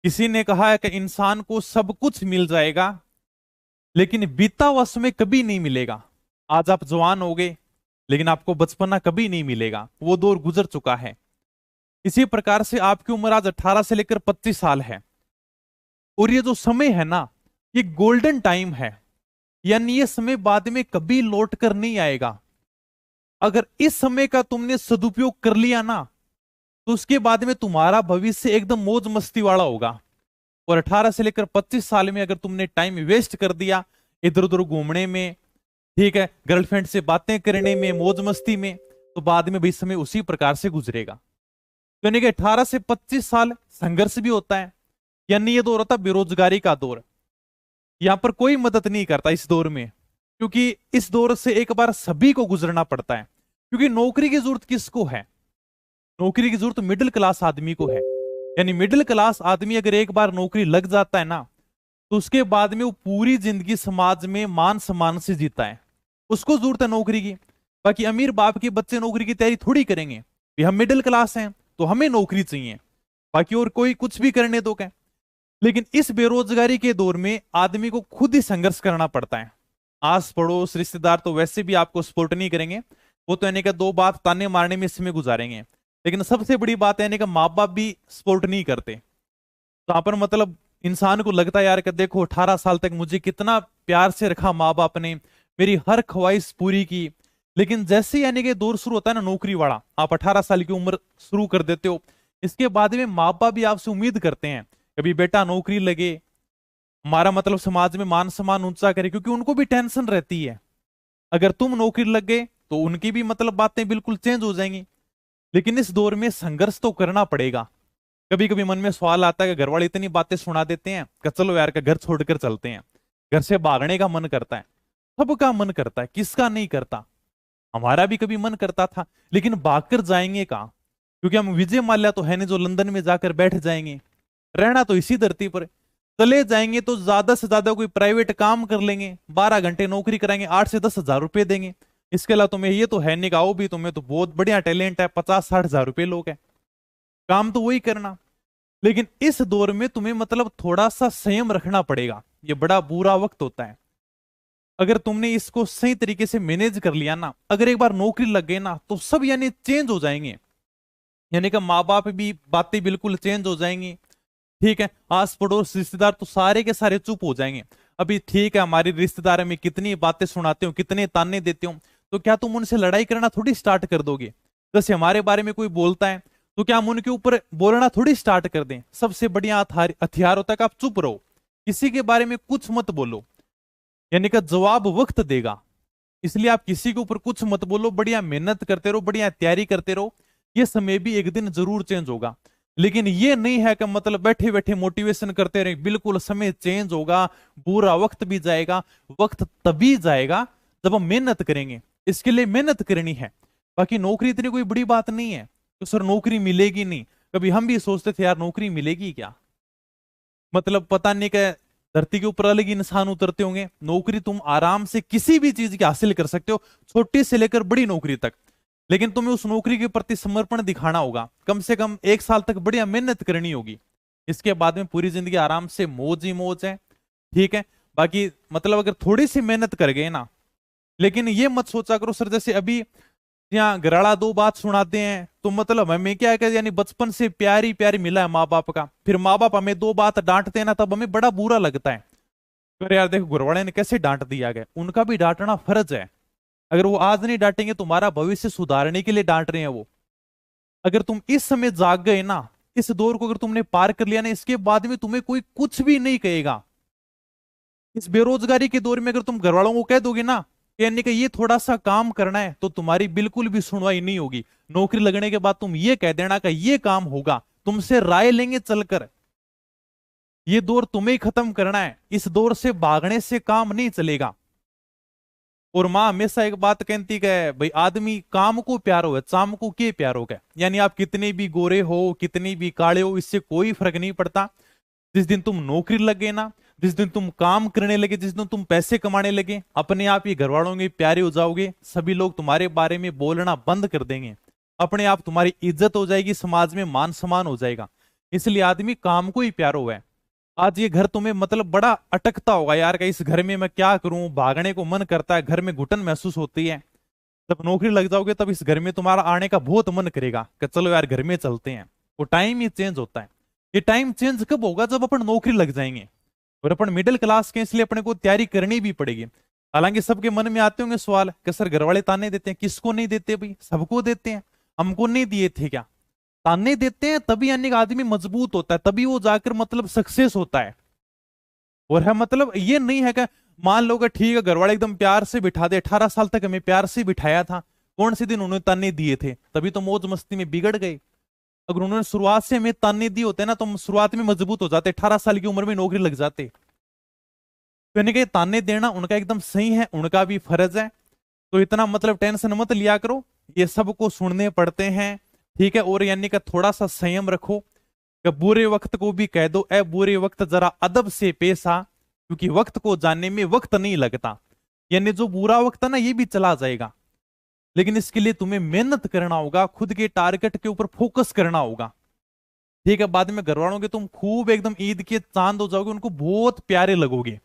किसी ने कहा है कि इंसान को सब कुछ मिल जाएगा लेकिन बीता हुआ समय कभी नहीं मिलेगा। आज आप जवान हो गए लेकिन आपको बचपना कभी नहीं मिलेगा, वो दौर गुजर चुका है। इसी प्रकार से आपकी उम्र आज 18 से लेकर 25 साल है, और ये जो समय है ना, ये गोल्डन टाइम है। यानी ये समय बाद में कभी लौट कर नहीं आएगा। अगर इस समय का तुमने सदुपयोग कर लिया ना, तो उसके बाद में तुम्हारा भविष्य एकदम मौज मस्ती वाला होगा। और 18 से लेकर 25 साल में अगर तुमने टाइम वेस्ट कर दिया इधर उधर घूमने में, ठीक है, गर्लफ्रेंड से बातें करने में, मौज मस्ती में, तो बाद में भी समय उसी प्रकार से गुजरेगा। यानी कि 18 से 25 साल संघर्ष भी होता है। यानी ये दौर होता है बेरोजगारी का दौर। यहां पर कोई मदद नहीं करता इस दौर में, क्योंकि इस दौर से एक बार सभी को गुजरना पड़ता है। क्योंकि नौकरी की जरूरत किसको है? नौकरी की जरूरत मिडिल क्लास आदमी को है। यानी मिडिल क्लास आदमी अगर एक बार नौकरी लग जाता है ना, तो उसके बाद में वो पूरी जिंदगी समाज में मान सम्मान से जीता है। उसको जरूरत है नौकरी की। बाकी अमीर बाप के बच्चे नौकरी की तैयारी थोड़ी करेंगे कि हम मिडिल क्लास हैं तो हमें नौकरी चाहिए, बाकी और कोई कुछ भी करने दो क्या। लेकिन इस बेरोजगारी के दौर में आदमी को खुद ही संघर्ष करना पड़ता है। आस पड़ोस रिश्तेदार तो वैसे भी आपको सपोर्ट नहीं करेंगे, वो तो यानी कि दो बात ताने मारने में इसमें गुजारेंगे। लेकिन सबसे बड़ी बात है यानी कि माँ बाप भी सपोर्ट नहीं करते। तो यहाँ पर मतलब इंसान को लगता है यार कि देखो 18 साल तक मुझे कितना प्यार से रखा माँ बाप ने, मेरी हर ख्वाहिश पूरी की। लेकिन जैसे यानी कि दौर शुरू होता है ना नौकरी वाला, आप 18 साल की उम्र शुरू कर देते हो, इसके बाद में माँ बाप भी आपसे उम्मीद करते हैं कभी बेटा नौकरी लगे, हमारा मतलब समाज में मान सम्मान ऊंचा करे, क्योंकि उनको भी टेंशन रहती है। अगर तुम नौकरी लग गए तो उनकी भी मतलब बातें बिल्कुल चेंज हो जाएंगी। लेकिन इस दौर में संघर्ष तो करना पड़ेगा। कभी कभी मन में सवाल आता है कि घर वाले इतनी बातें सुना देते हैं कि चलो यार का घर छोड़कर चलते हैं। घर से भागने का मन करता है, सबका मन करता है, किसका नहीं करता। हमारा भी कभी मन करता था, लेकिन भागकर जाएंगे कहाँ? क्योंकि हम विजय माल्या तो है नहीं जो लंदन में जाकर बैठ जाएंगे। रहना तो इसी धरती पर है। चले जाएंगे तो ज्यादा से ज्यादा कोई प्राइवेट काम कर लेंगे, 12 घंटे नौकरी कराएंगे, 8 से 10 हजार रुपए देंगे। इसके अलावा तुम्हें ये तो है नहीं, आओ भी तुम्हें तो बहुत बढ़िया टैलेंट है, 50-60 हजार रुपए लोग हैं, काम तो वही करना। लेकिन इस दौर में तुम्हें मतलब थोड़ा सा संयम रखना पड़ेगा। ये बड़ा बुरा वक्त होता है। अगर तुमने इसको सही तरीके से मैनेज कर लिया ना, अगर एक बार नौकरी लग गई ना, तो सब यानी चेंज हो जाएंगे। यानी कि माँ बाप भी बातें बिल्कुल चेंज हो जाएंगी। ठीक है, आस पड़ोस रिश्तेदार तो सारे के सारे चुप हो जाएंगे। अभी ठीक है, हमारे रिश्तेदार में कितनी बातें सुनाते हो, कितने ताने देते हो, तो क्या तुम उनसे लड़ाई करना थोड़ी स्टार्ट कर दोगे? जैसे हमारे बारे में कोई बोलता है तो क्या हम उनके ऊपर बोलना थोड़ी स्टार्ट कर दें? सबसे बढ़िया हथियार होता है कि आप चुप रहो, किसी के बारे में कुछ मत बोलो। यानी कि जवाब वक्त देगा। इसलिए आप किसी के ऊपर कुछ मत बोलो, बढ़िया मेहनत करते रहो, बढ़िया तैयारी करते रहो। ये समय भी एक दिन जरूर चेंज होगा। लेकिन ये नहीं है कि मतलब बैठे बैठे मोटिवेशन करते रहे, बिल्कुल समय चेंज होगा, बुरा वक्त भी जाएगा। वक्त तभी जाएगा जब हम मेहनत करेंगे। इसके लिए मेहनत करनी है। बाकी नौकरी इतनी कोई बड़ी बात नहीं है तो सर नौकरी मिलेगी नहीं। कभी हम भी सोचते थे यार नौकरी मिलेगी क्या, मतलब पता नहीं क्या, धरती के ऊपर अलग ही इंसान उतरते होंगे। नौकरी तुम आराम से किसी भी चीज की हासिल कर सकते हो, छोटी से लेकर बड़ी नौकरी तक। लेकिन तुम्हें उस नौकरी के प्रति समर्पण दिखाना होगा, कम से कम 1 साल तक बढ़िया मेहनत करनी होगी। इसके बाद में पूरी जिंदगी आराम से मौज ही मौज है। ठीक है, बाकी मतलब अगर थोड़ी सी मेहनत कर गए ना, लेकिन ये मत सोचा करो सर जैसे अभी यहाँ घराड़ा दो बात सुनाते हैं तो मतलब हमें क्या है, यानी बचपन से प्यारी प्यारी मिला है माँ बाप का, फिर माँ बाप हमें दो बात डांटते हैं ना, तब हमें बड़ा बुरा लगता है। अरे यार देखो घरवाले ने कैसे डांट दिया गया, उनका भी डांटना फर्ज है। अगर वो आज नहीं डांटेंगे, तुम्हारा भविष्य सुधारने के लिए डांट रहे हैं वो। अगर तुम इस समय जाग गए ना, इस दौर को अगर तुमने पार कर लिया ना, इसके बाद में तुम्हें कोई कुछ भी नहीं कहेगा। इस बेरोजगारी के दौर में अगर तुम घर वालों को कह दोगे ना, यानी कि ये थोड़ा सा काम करना है, तो तुम्हारी बिल्कुल भी सुनवाई नहीं होगी। नौकरी लगने के बाद तुम ये कह देना कि ये काम होगा, तुमसे राय लेंगे चलकर। ये दौर तुम्हें ही खत्म करना है, इस दौर से भागने से काम नहीं चलेगा। और माँ हमेशा एक बात कहती है, भाई आदमी काम को प्यारो है, चाम को के प्यारो है। यानी आप कितने भी गोरे हो, कितने भी काले हो, इससे कोई फर्क नहीं पड़ता। जिस दिन तुम नौकरी लगे ना, जिस दिन तुम काम करने लगे, जिस दिन तुम पैसे कमाने लगे, अपने आप ही घर वालों के प्यारे हो जाओगे। सभी लोग तुम्हारे बारे में बोलना बंद कर देंगे, अपने आप तुम्हारी इज्जत हो जाएगी, समाज में मान सम्मान हो जाएगा। इसलिए आदमी काम को ही प्यारो है। आज ये घर तुम्हें मतलब बड़ा अटकता होगा यार, कि इस घर में मैं क्या करूं, भागने को मन करता है, घर में घुटन महसूस होती है। जब नौकरी लग जाओगे तब इस घर में तुम्हारा आने का बहुत मन करेगा कि चलो यार घर में चलते हैं। वो टाइम ही चेंज होता है। ये टाइम चेंज कब होगा? जब अपन नौकरी लग जाएंगे। और अपन मिडिल क्लास के, इसलिए अपने को तैयारी करनी भी पड़ेगी। हालांकि सबके मन में आते होंगे सवाल कि सर घर वाले ताने देते हैं, किसको नहीं देते भाई? सबको देते हैं। हमको नहीं दिए थे क्या? ताने देते हैं तभी यानी कि आदमी मजबूत होता है, तभी वो जाकर मतलब सक्सेस होता है। और है मतलब ये नहीं है कि मान लो कि ठीक है घर वाले एकदम प्यार से बिठा दे, 18 साल तक हमें प्यार से बिठाया था, कौन से दिन उन्होंने ताने दिए थे? तभी तो मौज मस्ती में बिगड़ गए। अगर उन्होंने शुरुआत से हमें ताने दिए होते ना तो हम शुरुआत में मजबूत हो जाते, 18 साल की उम्र में नौकरी लग जाते। तो यानी कि ताने देना उनका एकदम सही है, उनका भी फर्ज है। तो इतना मतलब टेंशन मत लिया करो, ये सबको सुनने पड़ते हैं, ठीक है। और यानी कि थोड़ा सा संयम रखो, कि बुरे वक्त को भी कह दो ए बुरे वक्त जरा अदब से पेश आ, क्योंकि वक्त को जानने में वक्त नहीं लगता। यानी जो बुरा वक्त है ना ये भी चला जाएगा, लेकिन इसके लिए तुम्हें मेहनत करना होगा, खुद के टारगेट के ऊपर फोकस करना होगा, ठीक है। बाद में घर वालों के तुम खूब एकदम ईद के चांद हो जाओगे, उनको बहुत प्यारे लगोगे,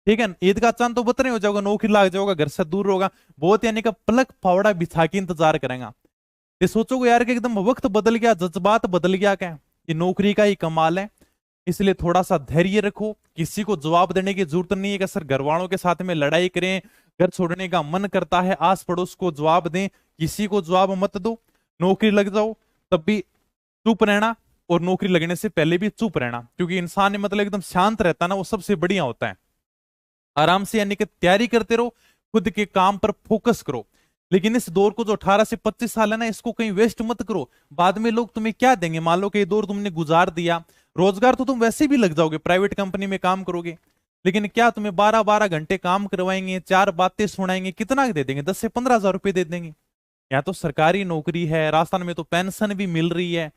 ठीक है। ईद का चांद तो बतरे हो जाओगा, नौकरी लग जाओगा, घर से दूर होगा, बहुत यानी कि पलक फावड़ा बिछा के इंतजार करेगा। ये सोचोगे यार कि एकदम वक्त बदल गया, जज्बात बदल गया, क्या ये नौकरी का ही कमाल है। इसलिए थोड़ा सा धैर्य रखो, किसी को जवाब देने की जरूरत नहीं है कि सर घर वालों के साथ में लड़ाई करें, घर छोड़ने का मन करता है, आस पड़ोस को जवाब दें, किसी को जवाब मत दो। नौकरी लग जाओ तब भी चुप रहना, और नौकरी लगने से पहले भी चुप रहना, क्योंकि इंसान मतलब एकदम शांत रहता है ना, वो सबसे बढ़िया होता है। आराम से यानी कि तैयारी करते रहो, खुद के काम पर फोकस करो। लेकिन इस दौर को जो 18 से 25 साल है ना, इसको कहीं वेस्ट मत करो। बाद में लोग तुम्हें क्या देंगे? मान लो कि ये दौर तुमने गुजार दिया, रोजगार तो तुम वैसे भी लग जाओगे, प्राइवेट कंपनी में काम करोगे, लेकिन क्या तुम्हें 12-12 घंटे काम करवाएंगे, 4 बातें सुनाएंगे, कितना दे देंगे? 10 से 15 हजार रुपए दे देंगे। यहाँ तो सरकारी नौकरी है, राजस्थान में तो पेंशन भी मिल रही है,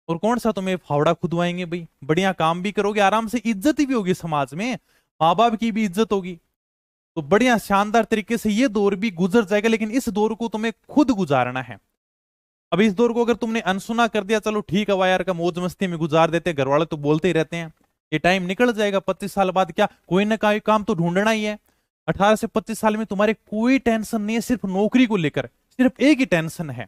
और कौन सा तुम्हें फावड़ा खुदवाएंगे भाई? बढ़िया काम भी करोगे, आराम से इज्जत भी होगी समाज में, माँ बाप की भी इज्जत होगी। तो बढ़िया शानदार तरीके से ये दौर भी गुजर जाएगा, लेकिन इस दौर को तुम्हें खुद गुजारना है। अब इस दौर को अगर तुमने अनसुना कर दिया, चलो ठीक है वाह यार का मौज मस्ती में गुजार देते, घर वाले तो बोलते ही रहते हैं, ये टाइम निकल जाएगा। 25 साल बाद क्या कोई ना कोई काम तो ढूंढना ही है। 18 से 25 साल में तुम्हारे कोई टेंशन नहीं है, सिर्फ नौकरी को लेकर सिर्फ एक ही टेंशन है।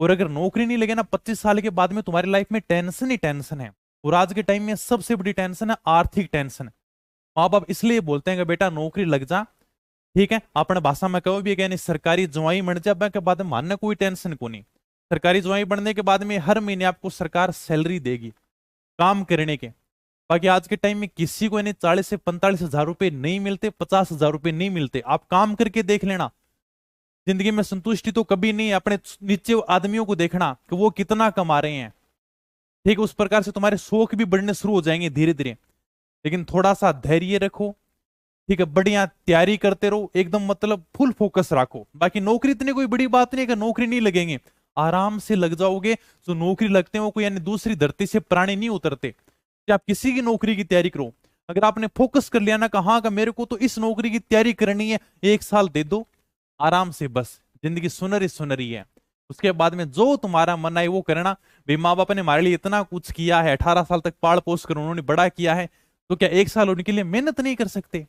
और अगर नौकरी नहीं लगे ना 25 साल के बाद में, तुम्हारी लाइफ में टेंशन ही टेंशन है। और आज के टाइम में सबसे बड़ी टेंशन है आर्थिक टेंशन। माँ बाप इसलिए बोलते हैं कि बेटा नौकरी लग जा, ठीक है। अपने भाषा में कहो भी कि सरकारी जवाई बन जा, के बाद में मानने कोई टेंशन को नहीं। सरकारी जवाई बनने के बाद में हर महीने आपको सरकार सैलरी देगी काम करने के। बाकी आज के टाइम में किसी को 40 से 45 हजार रुपए नहीं मिलते, 50 हजार रुपए नहीं मिलते। आप काम करके देख लेना, जिंदगी में संतुष्टि तो कभी नहीं। अपने नीचे आदमियों को देखना कि वो कितना कमा रहे हैं, ठीक है। उस प्रकार से तुम्हारे शौक भी बढ़ने शुरू हो जाएंगे धीरे धीरे। लेकिन थोड़ा सा धैर्य रखो, ठीक है, बढ़िया तैयारी करते रहो, एकदम मतलब फुल फोकस रखो। बाकी नौकरी इतनी कोई बड़ी बात नहीं है कि नौकरी नहीं लगेंगे, आराम से लग जाओगे। जो नौकरी लगते हैं वो कोई यानी दूसरी धरती से प्राणी नहीं उतरते। कि आप किसी की नौकरी की तैयारी करो, अगर आपने फोकस कर लिया ना कहा कि मेरे को तो इस नौकरी की तैयारी करनी है, 1 साल दे दो आराम से, बस जिंदगी सुनहरी सुनहरी है। उसके बाद में जो तुम्हारा मन आए वो करना। भाई माँ बाप ने हमारे लिए इतना कुछ किया है, 18 साल तक पाल पोस कर उन्होंने बड़ा किया है, तो क्या 1 साल उनके लिए मेहनत नहीं कर सकते?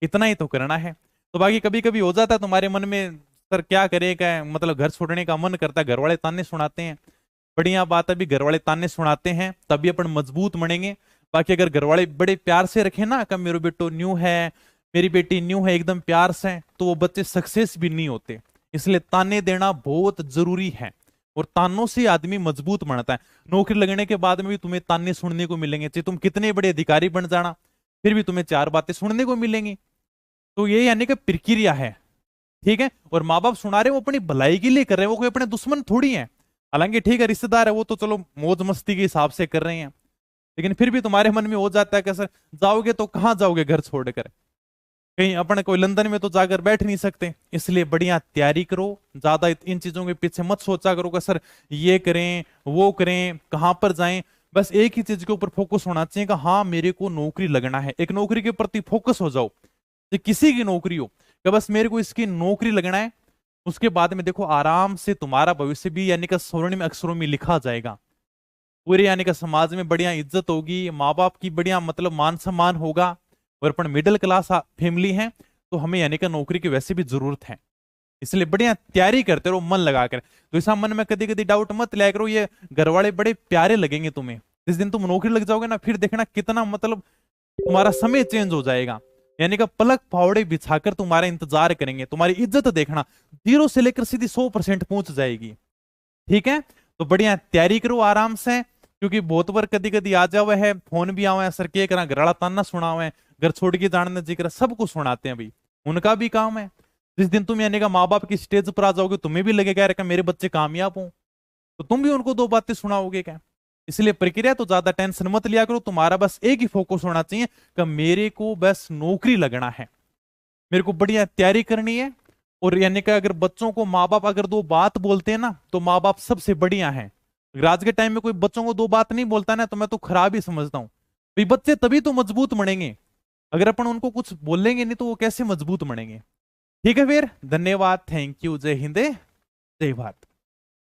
इतना ही तो करना है। तो बाकी कभी कभी हो जाता है तुम्हारे मन में सर क्या करेगा, मतलब घर छोड़ने का मन करता है, घर वाले ताने सुनाते हैं। बढ़िया बात है, अभी घर वाले ताने सुनाते हैं तभी अपन मजबूत बनेंगे। बाकी अगर घर वाले बड़े प्यार से रखे ना कि मेरे बेटो न्यू है, मेरी बेटी न्यू है, एकदम प्यार से, तो वो बच्चे सक्सेस भी नहीं होते। इसलिए ताने देना बहुत जरूरी है, और तानों से आदमी मजबूत बनता है। नौकरी लगने के बाद में भी तुम्हें ताने सुनने को मिलेंगे, चाहे तुम कितने बड़े अधिकारी बन जाना, फिर भी तुम्हें 4 बातें सुनने को मिलेंगी। तो ये यानी कि प्रक्रिया है, ठीक है। और माँ बाप सुना रहे वो अपनी भलाई के लिए कर रहे हैं, वो कोई अपने दुश्मन थोड़ी है। हालांकि ठीक है रिश्तेदार है, वो तो चलो मौज मस्ती के हिसाब से कर रहे हैं, लेकिन फिर भी तुम्हारे मन में हो जाता है कि सर जाओगे तो कहाँ जाओगे घर छोड़कर? कहीं अपने कोई लंदन में तो जाकर बैठ नहीं सकते। इसलिए बढ़िया तैयारी करो, ज्यादा इन चीजों के पीछे मत सोचा करो कि सर ये करें वो करें कहां पर जाएं। बस एक ही चीज के ऊपर फोकस होना चाहिए कि हाँ मेरे को नौकरी लगना है। एक नौकरी के प्रति फोकस हो जाओ, ये किसी की नौकरी हो, कि बस मेरे को इसकी नौकरी लगना है। उसके बाद में देखो आराम से तुम्हारा भविष्य भी यानी कि स्वर्णिम अक्षरों में लिखा जाएगा। पूरे यानी कि समाज में बढ़िया इज्जत होगी, माँ बाप की बढ़िया मतलब मान सम्मान होगा, और अपन मिडिल क्लास फैमिली है, तो हमें यानी कि नौकरी की वैसे भी जरूरत है। इसलिए बढ़िया तैयारी करते रहो मन लगाकर। तो ऐसा मन में कभी कभी डाउट मत लिया करो, ये घर वाले बड़े प्यारे लगेंगे तुम्हें, जिस दिन तुम नौकरी लग जाओगे ना, फिर देखना कितना मतलब तुम्हारा समय चेंज हो जाएगा। यानी कि पलक फावड़े बिछाकर तुम्हारा इंतजार करेंगे, तुम्हारी इज्जत देखना 0 से लेकर सीधी 100% पहुंच जाएगी। ठीक है, तो बढ़िया तैयारी करो आराम से, क्योंकि बहुत बार कदी कदी आ जावे है, फोन भी आवे सर के करा, घरवाला ताना सुनावे, घर छोड़ के जाने जिक्र सब कुछ सुनाते हैं भाई, उनका भी काम है। जिस दिन तुम यानी कि माँ बाप की स्टेज पर आ जाओगे, तुम्हें भी लगेगा यार कि मेरे बच्चे कामयाब हों, तो तुम भी उनको 2 बातें सुनाओगे क्या। इसलिए प्रक्रिया तो ज्यादा टेंशन मत लिया करो, तुम्हारा बस एक ही फोकस होना चाहिए कि मेरे को बस नौकरी लगना है, मेरे को बढ़िया तैयारी करनी है। और यानी कि अगर बच्चों को माँ बाप अगर 2 बात बोलते हैं ना, तो माँ बाप सबसे बढ़िया है। अगर आज के टाइम में कोई बच्चों को 2 बात नहीं बोलता ना, तो मैं तो खराब ही समझता हूँ भाई। बच्चे तभी तो मजबूत बनेंगे, अगर अपन उनको कुछ बोलेंगे नहीं तो वो कैसे मजबूत बनेंगे। ठीक है फिर, धन्यवाद, थैंक यू, जय हिंद, जय भारत।